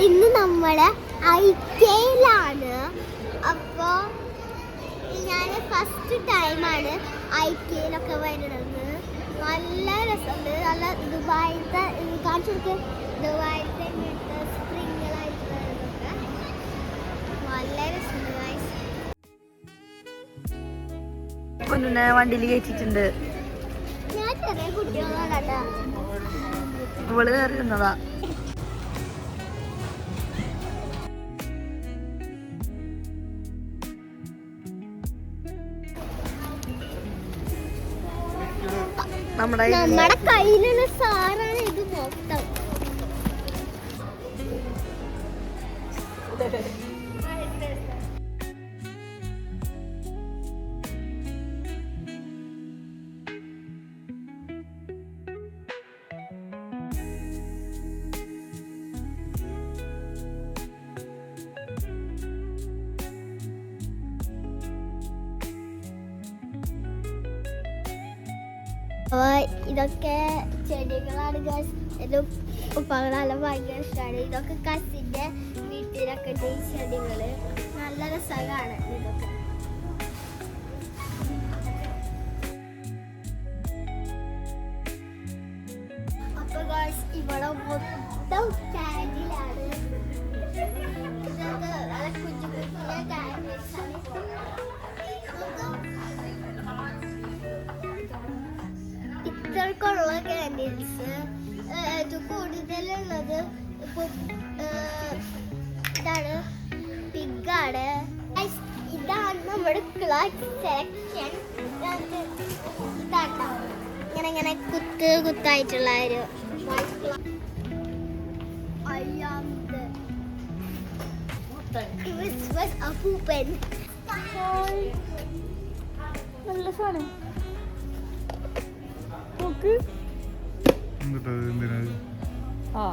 ഇന്ന് നമ്മള് ഐക്യയിലാണ്. അപ്പൊ ഞാൻ ഫസ്റ്റ് ടൈമാണ് ഐക്യയിലൊക്കെ വരുന്നത്. നല്ല രസമുണ്ട്. നല്ല ദുബായിത്തെ കാണിച്ചു ദുബായിത്തെ സ്പ്രിങ്ങുകളായിട്ടുള്ളതൊക്കെ നല്ല രസമുണ്ട്. വണ്ടിയിൽ കയറ്റിട്ടുണ്ട്. ഞാൻ ചെറിയ കുട്ടികളാണ്. ഇവള് കയറിയിരുന്നതാ. നമ്മുടെ കയ്യിലുള്ള സാറാണ് ഇത് മൊത്തം. ഇതൊക്കെ ചെടികളാണ്. എന്റെ ഉപ്പകളെല്ലാം ഭയങ്കര ഇഷ്ടമാണ്. ഇതൊക്കെ കസിന്റെ വീട്ടിലൊക്കെ ഉണ്ട് ഈ ചെടികള്. നല്ല രസമാണ് ഇതൊക്കെ. അപ്പൊ ഇവിടെ മൊത്തം ക്യാൻഡിലാണ്. ഇതൊക്കെ കുഞ്ഞു കുഞ്ഞു ക്യാൻഡിൽസാണ്. ഇത്രക്കുള്ള ക്യാൻഡിൽസ് കൂടുതലുള്ളത് ഇപ്പൊ ഇതാണ് പിഗാണ്. ഇതാണ് നമ്മുടെ ക്ലാസ് സെലക്ഷൻ. ഇതാട്ടോ ഇങ്ങനെ ഇങ്ങനെ കുത്തായിട്ടുള്ള ഒരു ക്രിസ്മസ് അപ്പൂപ്പൻ. നല്ല സാധനം. ആ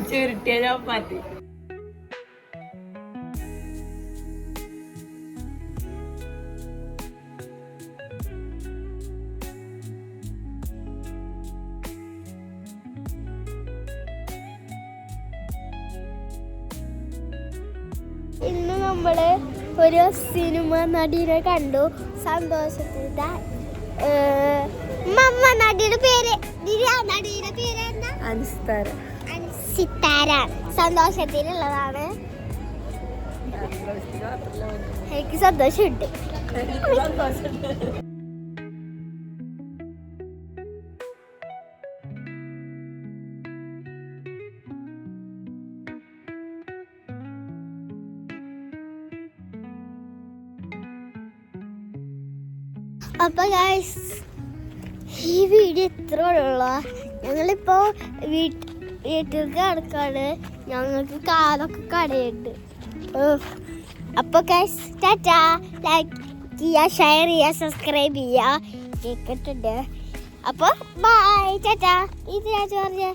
ചുരുട്ടിയ ചപ്പാത്തി. ഇന്ന് നമ്മള് ഒരു സിനിമ നടിയെ കണ്ടു. സന്തോഷത്തിന്റെ നടിയുടെ പേര് അൻസിത്താര. സന്തോഷത്തിലുള്ളതാണ്. എനിക്ക് സന്തോഷമുണ്ട്. അപ്പൊ ഗൈസ് ഈ വീഡിയോ ഇത്ര ഉള്ള. ഞങ്ങളിപ്പോ വീട്ടിലേക്ക് കിടക്കാണ്. ഞങ്ങൾക്ക് കാലൊക്കെ കടയുണ്ട്. അപ്പൊ ഗൈസ് ടാറ്റാ. ലൈക്ക് ചെയ്യുക, ഷെയർ ചെയ്യുക, സബ്സ്ക്രൈബ് ചെയ്യുക. കേട്ടിട്ടുണ്ട്. അപ്പൊ ബൈ ടാറ്റാ. ഇത് രാജു പറഞ്ഞ